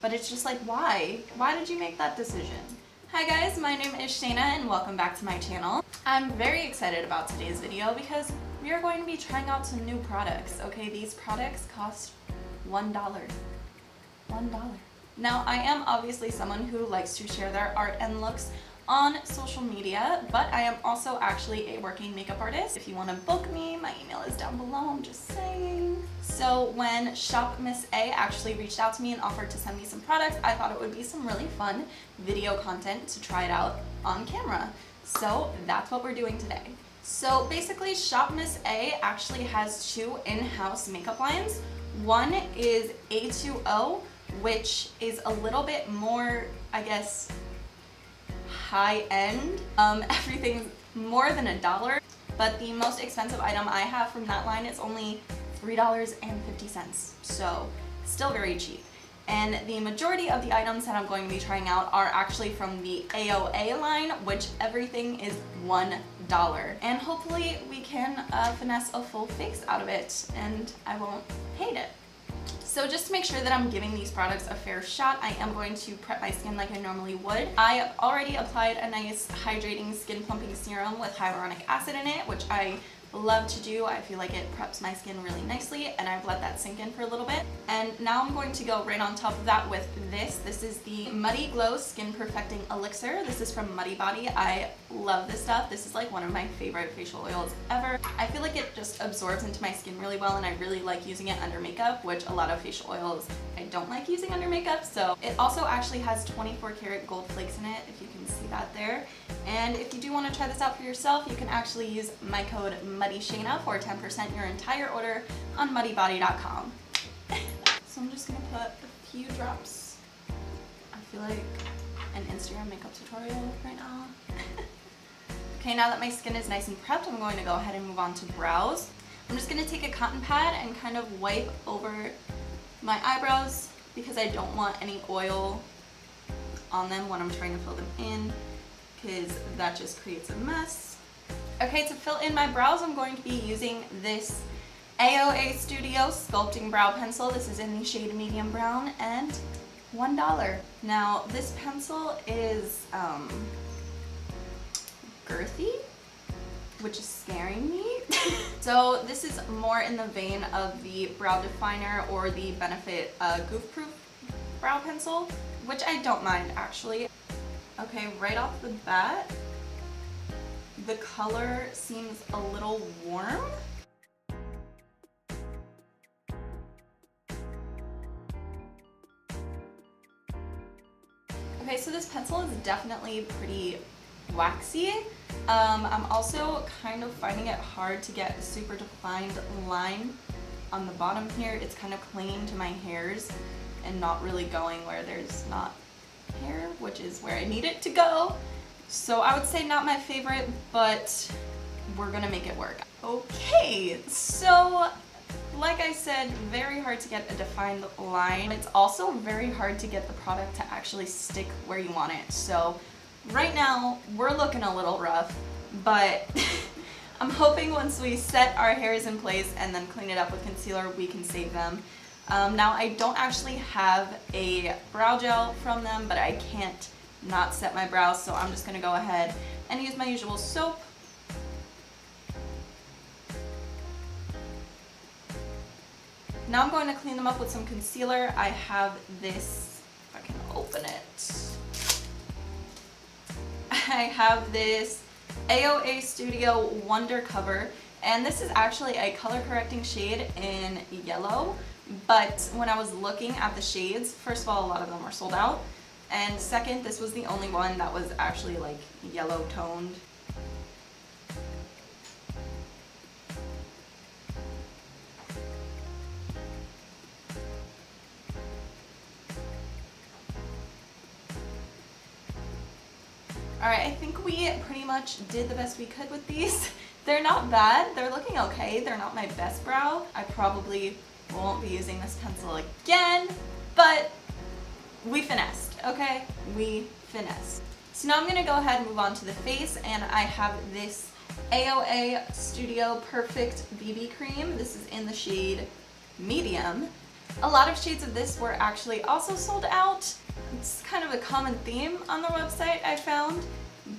But it's just like, why? Why did you make that decision? Hi guys, my name is Shaina and welcome back to my channel. I'm very excited about today's video because we are going to be trying out some new products. Okay, these products cost $1. $1. Now, I am obviously someone who likes to share their art and looks on social media, but I am also actually a working makeup artist. If you want to book me, my email is down below, I'm just saying. So when Shop Miss A actually reached out to me and offered to send me some products, I thought it would be some really fun video content to try it out on camera. So that's what we're doing today. So basically, Shop Miss A actually has two in-house makeup lines. One is A2O, which is a little bit more, I guess, high-end. Everything's more than $1, but the most expensive item I have from that line is only $3.50, so still very cheap. And the majority of the items that I'm going to be trying out are actually from the AOA line, which everything is $1. And hopefully we can finesse a full face out of it and I won't hate it. So just to make sure that I'm giving these products a fair shot, I am going to prep my skin like I normally would. I already applied a nice hydrating skin plumping serum with hyaluronic acid in it, which I love to do. I feel like it preps my skin really nicely, and I've let that sink in for a little bit. And now I'm going to go right on top of that with this. This is the Muddy Glow Skin Perfecting Elixir. This is from Muddy Body. I love this stuff. This is like one of my favorite facial oils ever. I feel like it just absorbs into my skin really well, and I really like using it under makeup, which a lot of facial oils I don't like using under makeup. So it also actually has 24 karat gold flakes in it, if you can see that there. And if you do want to try this out for yourself, you can actually use my code Shaina for 10% your entire order on muddybody.com. So I'm just gonna put a few drops. I feel like an Instagram makeup tutorial right now. Okay, now that my skin is nice and prepped, I'm going to go ahead and move on to brows. I'm just gonna take a cotton pad and kind of wipe over my eyebrows because I don't want any oil on them when I'm trying to fill them in, because that just creates a mess. Okay, to fill in my brows, I'm going to be using this AOA Studio Sculpting Brow Pencil. This is in the shade medium brown and $1. Now, this pencil is girthy, which is scaring me. So this is more in the vein of the Brow Definer or the Benefit Goof Proof Brow Pencil, which I don't mind actually. Okay, right off the bat, the color seems a little warm. Okay, so this pencil is definitely pretty waxy. I'm also kind of finding it hard to get a super defined line on the bottom here. It's kind of clinging to my hairs and not really going where there's not hair, which is where I need it to go. So I would say not my favorite, but we're gonna make it work. Okay, so like I said, very hard to get a defined line. It's also very hard to get the product to actually stick where you want it. So right now, we're looking a little rough, but I'm hoping once we set our hairs in place and then clean it up with concealer, we can save them. Now, I don't actually have a brow gel from them, but I can't not set my brows, so I'm just gonna go ahead and use my usual soap. Now I'm going to clean them up with some concealer. I have this, if I can open it. I have this AOA Studio Wonder Cover, and this is actually a color correcting shade in yellow, but when I was looking at the shades, first of all, a lot of them were sold out. And second, this was the only one that was actually like yellow toned. Alright, I think we pretty much did the best we could with these. They're not bad, they're looking okay, they're not my best brow. I probably won't be using this pencil again, but we finessed, okay? We finessed. So now I'm gonna go ahead and move on to the face, and I have this AOA Studio Perfect BB Cream. This is in the shade medium. A lot of shades of this were actually also sold out. It's kind of a common theme on their website I found,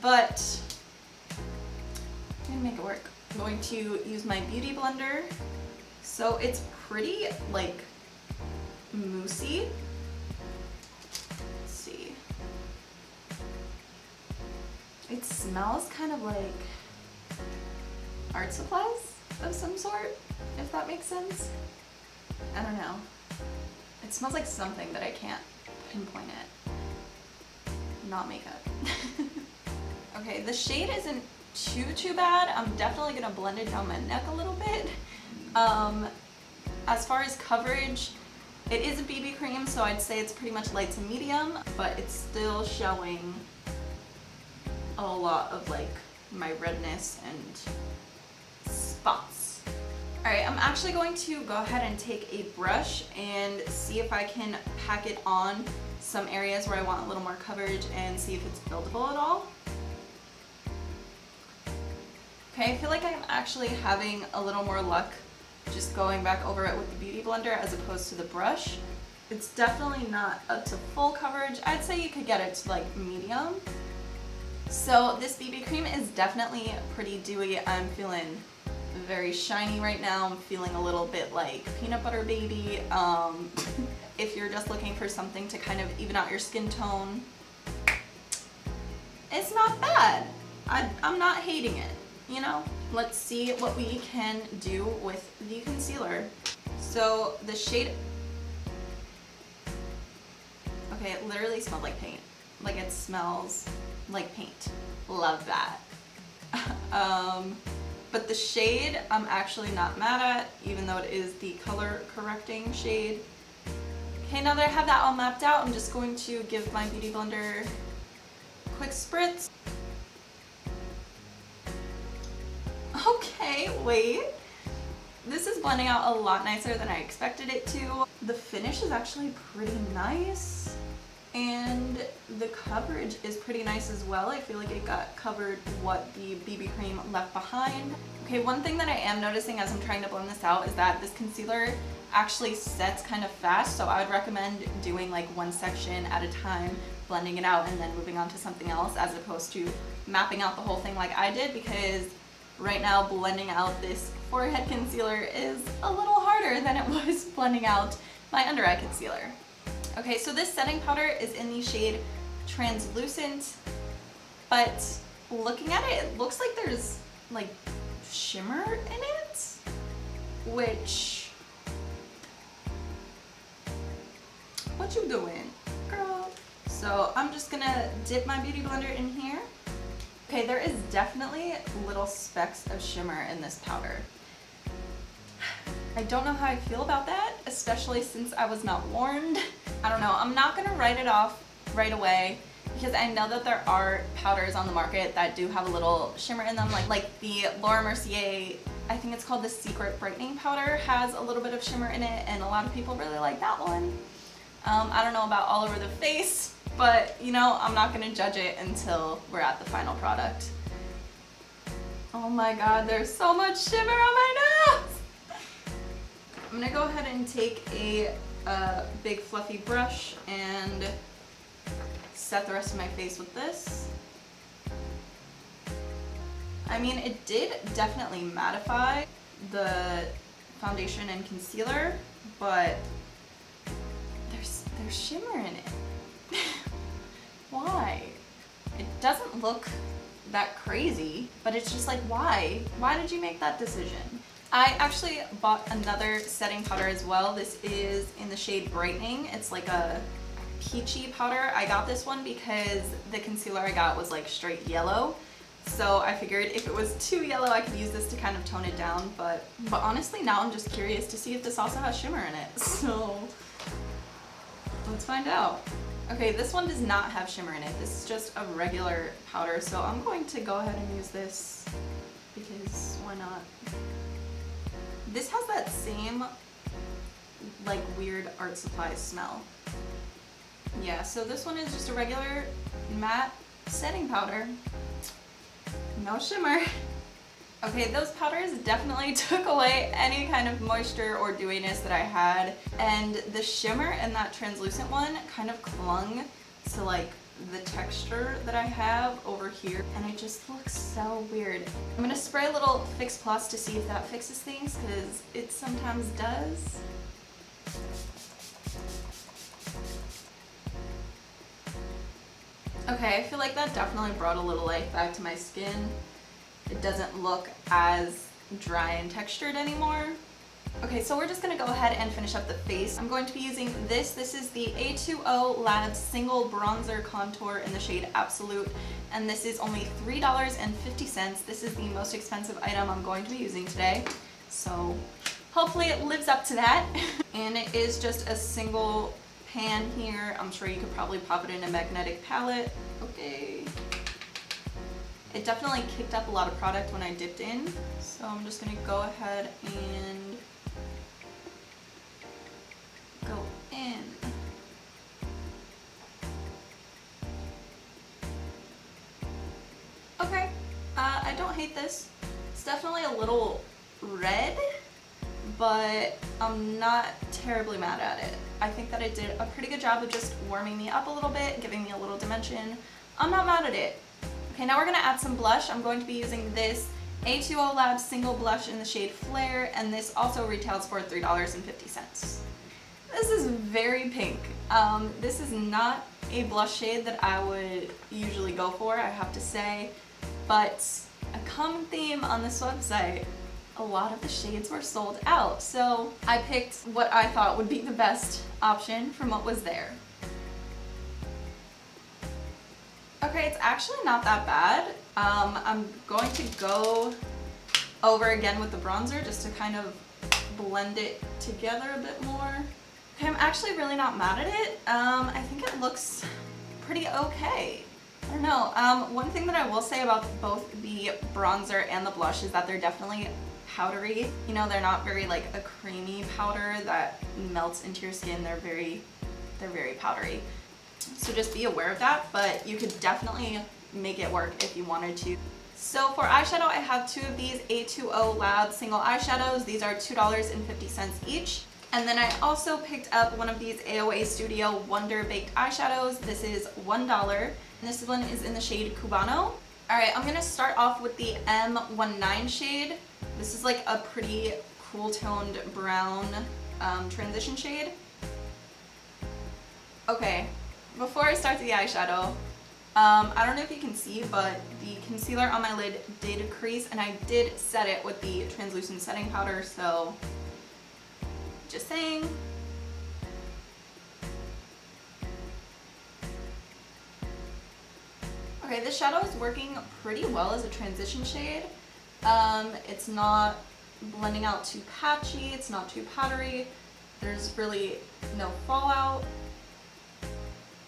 but I'm gonna make it work. I'm going to use my beauty blender. So it's pretty like moussey. Let's see. It smells kind of like art supplies of some sort, if that makes sense. I don't know. It smells like something that I can't pinpoint it. Not makeup. Okay, the shade isn't too bad. I'm definitely gonna blend it down my neck a little bit. As far as coverage, it is a BB cream, so I'd say it's pretty much light to medium, but it's still showing a lot of like my redness and spots. All right, I'm actually going to go ahead and take a brush and see if I can pack it on some areas where I want a little more coverage and see if it's buildable at all. Okay, I feel like I'm actually having a little more luck just going back over it with the beauty blender as opposed to the brush. It's definitely not up to full coverage. I'd say you could get it to like medium. So this BB cream is definitely pretty dewy. I'm feeling very shiny right now. I'm feeling a little bit like peanut butter baby. If you're just looking for something to kind of even out your skin tone, it's not bad. I'm not hating it, you know? Let's see what we can do with the concealer. So the shade, okay, it literally smelled like paint. Like it smells like paint. Love that. But the shade I'm actually not mad at, even though it is the color correcting shade. Okay, now that I have that all mapped out, I'm just going to give my beauty blender a quick spritz. Okay, wait. This is blending out a lot nicer than I expected it to. The finish is actually pretty nice, and the coverage is pretty nice as well. I feel like it got covered what the BB cream left behind. Okay, one thing that I am noticing as I'm trying to blend this out is that this concealer actually sets kind of fast, so I would recommend doing like one section at a time, blending it out and then moving on to something else, as opposed to mapping out the whole thing like I did, because right now blending out this forehead concealer is a little harder than it was blending out my under eye concealer. Okay, so this setting powder is in the shade Translucent, but looking at it, it looks like there's like shimmer in it, which, what you doing, girl? So I'm just gonna dip my beauty blender in here. Okay, there is definitely little specks of shimmer in this powder. I don't know how I feel about that, especially since I was not warned. I don't know, I'm not gonna write it off right away because I know that there are powders on the market that do have a little shimmer in them, like the Laura Mercier, I think it's called the Secret Brightening Powder, has a little bit of shimmer in it, and a lot of people really like that one. I don't know about all over the face, but you know, I'm not gonna judge it until we're at the final product. Oh my god, there's so much shimmer on my nose! I'm gonna go ahead and take a big fluffy brush and set the rest of my face with this. I mean, it did definitely mattify the foundation and concealer, but there's shimmer in it. Why? It doesn't look that crazy, but it's just like, why? Why did you make that decision? I actually bought another setting powder as well. This is in the shade Brightening. It's like a peachy powder. I got this one because the concealer I got was like straight yellow. So I figured if it was too yellow, I could use this to kind of tone it down. But honestly, now I'm just curious to see if this also has shimmer in it. So let's find out. Okay, this one does not have shimmer in it. This is just a regular powder. So I'm going to go ahead and use this because why not? This has that same like weird art supply smell. Yeah, so this one is just a regular matte setting powder. No shimmer. Okay, those powders definitely took away any kind of moisture or dewiness that I had, and the shimmer in that translucent one kind of clung to like the texture that I have over here, and it just looks so weird. I'm gonna spray a little Fix Plus to see if that fixes things, because it sometimes does. Okay, I feel like that definitely brought a little life back to my skin. It doesn't look as dry and textured anymore. Okay, so we're just gonna go ahead and finish up the face. I'm going to be using this. This is the A2O Labs Single Bronzer Contour in the shade Absolute, and this is only $3.50. This is the most expensive item I'm going to be using today, so hopefully it lives up to that. And it is just a single pan here. I'm sure you could probably pop it in a magnetic palette. Okay. It definitely kicked up a lot of product when I dipped in, so I'm just gonna go ahead and go in. Okay, I don't hate this. It's definitely a little red, but I'm not terribly mad at it. I think that it did a pretty good job of just warming me up a little bit, giving me a little dimension. I'm not mad at it. Okay, now we're gonna add some blush. I'm going to be using this A2O Labs Single Blush in the shade Flare, and this also retails for $3.50. This is very pink. This is not a blush shade that I would usually go for, I have to say, but a common theme on this website, a lot of the shades were sold out, so I picked what I thought would be the best option from what was there. Okay, it's actually not that bad. I'm going to go over again with the bronzer just to kind of blend it together a bit more. Okay, I'm actually really not mad at it. I think it looks pretty okay. I don't know. One thing that I will say about both the bronzer and the blush is that they're definitely powdery. You know, they're not very like a creamy powder that melts into your skin. They're very powdery. So just be aware of that, but you could definitely make it work if you wanted to. So for eyeshadow, I have two of these A2O Labs single eyeshadows. These are $2.50 each. And then I also picked up one of these AOA Studio Wonder Baked eyeshadows. This is $1, and this one is in the shade Cubano. Alright, I'm gonna start off with the M19 shade. This is like a pretty cool toned brown transition shade. Okay. Before I start the eyeshadow, I don't know if you can see, but the concealer on my lid did crease, and I did set it with the translucent setting powder, so just saying. Okay, this shadow is working pretty well as a transition shade. It's not blending out too patchy, it's not too powdery, there's really no fallout.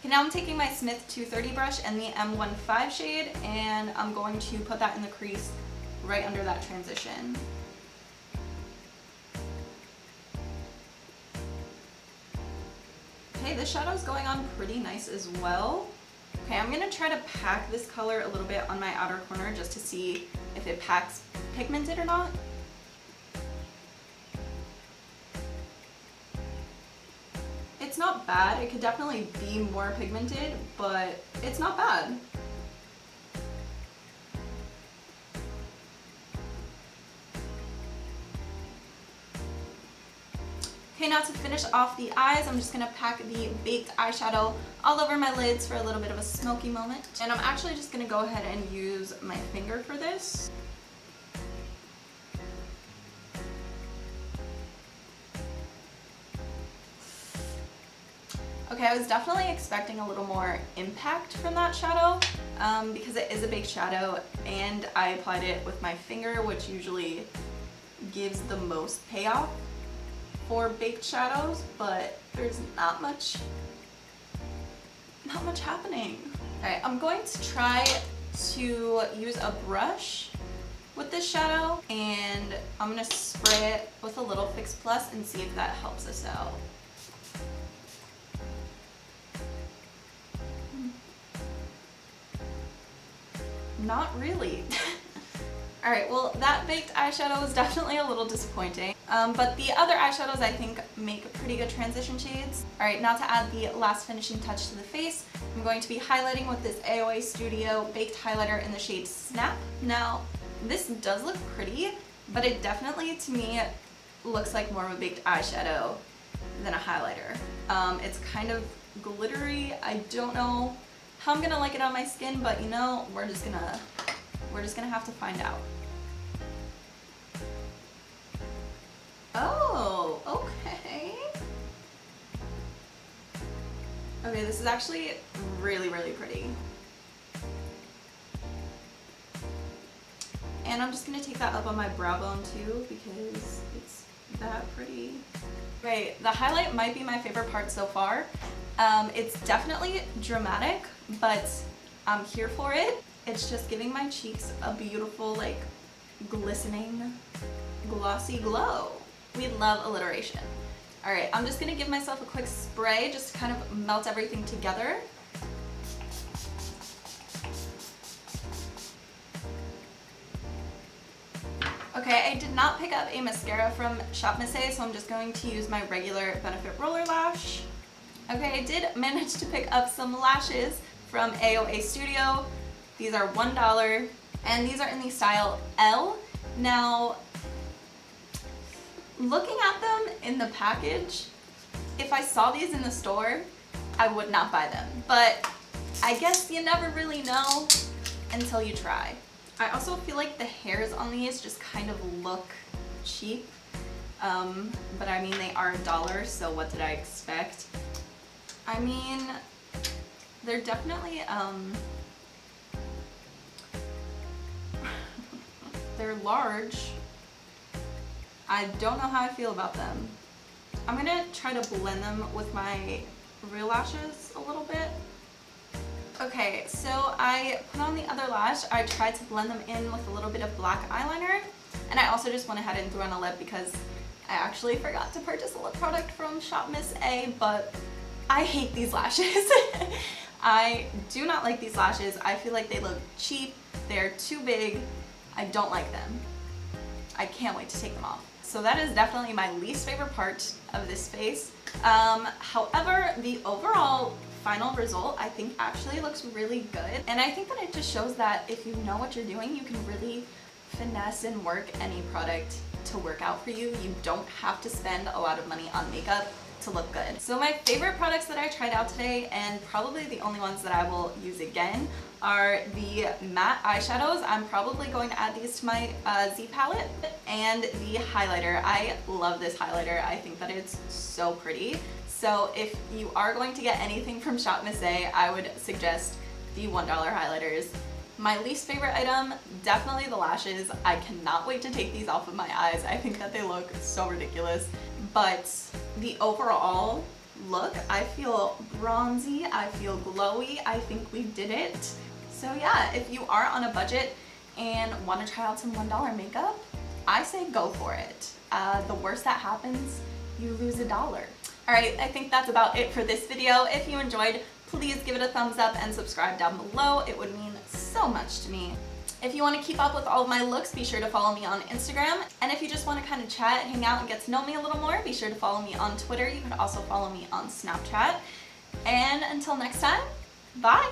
Okay, now I'm taking my Smith 230 brush and the M15 shade, and I'm going to put that in the crease right under that transition. Okay, this shadow is going on pretty nice as well. Okay, I'm gonna try to pack this color a little bit on my outer corner just to see if it packs pigmented or not. It's not bad. It could definitely be more pigmented, but it's not bad. Okay, now to finish off the eyes, I'm just gonna pack the baked eyeshadow all over my lids for a little bit of a smoky moment. And I'm actually just gonna go ahead and use my finger for this. Okay, I was definitely expecting a little more impact from that shadow because it is a baked shadow, and I applied it with my finger, which usually gives the most payoff for baked shadows, but there's not much happening. Alright, I'm going to try to use a brush with this shadow, and I'm gonna spray it with a little Fix Plus and see if that helps us out. Not really. Alright, well that baked eyeshadow was definitely a little disappointing. But the other eyeshadows I think make pretty good transition shades. Alright, now to add the last finishing touch to the face, I'm going to be highlighting with this AOA Studio baked highlighter in the shade Snap. Now, this does look pretty, but it definitely, to me, looks like more of a baked eyeshadow than a highlighter. It's kind of glittery. I don't know how I'm gonna like it on my skin, but you know, we're just gonna have to find out. Oh, okay. Okay, this is actually really, really pretty. And I'm just gonna take that up on my brow bone too because it's that pretty. Right, the highlight might be my favorite part so far. It's definitely dramatic, but I'm here for it. It's just giving my cheeks a beautiful, like, glistening, glossy glow. We love alliteration. All right, I'm just gonna give myself a quick spray just to kind of melt everything together. Okay, I did not pick up a mascara from Shop Miss A, so I'm just going to use my regular Benefit Roller Lash. Okay, I did manage to pick up some lashes from AOA Studio. These are $1, and these are in the style L. Now, looking at them in the package, if I saw these in the store, I would not buy them. But I guess you never really know until you try. I also feel like the hairs on these just kind of look cheap. But I mean, they are $1, so what did I expect? I mean, they're definitely, they're large. I don't know how I feel about them. I'm gonna try to blend them with my real lashes a little bit. Okay, so I put on the other lash. I tried to blend them in with a little bit of black eyeliner, and I also just went ahead and threw on a lip because I actually forgot to purchase a lip product from Shop Miss A, but I hate these lashes. I do not like these lashes. I feel like they look cheap. They're too big. I don't like them. I can't wait to take them off. So that is definitely my least favorite part of this face. However, the overall final result I think actually looks really good. And I think that it just shows that if you know what you're doing, you can really finesse and work any product to work out for you. You don't have to spend a lot of money on makeup to look good. So my favorite products that I tried out today, and probably the only ones that I will use again, are the matte eyeshadows. I'm probably going to add these to my Z palette, and the highlighter. I love this highlighter. I think that it's so pretty. So if you are going to get anything from Shop Miss A, I would suggest the $1 highlighters. My least favorite item, definitely the lashes. I cannot wait to take these off of my eyes. I think that they look so ridiculous. But the overall look, I feel bronzy, I feel glowy. I think we did it. So yeah, if you are on a budget and want to try out some $1 makeup, I say go for it. The worst that happens, you lose $1. Alright, I think that's about it for this video. If you enjoyed, please give it a thumbs up and subscribe down below. It would mean so much to me. If you want to keep up with all of my looks, be sure to follow me on Instagram. And if you just want to kind of chat, hang out, and get to know me a little more, be sure to follow me on Twitter. You could also follow me on Snapchat. And until next time, bye!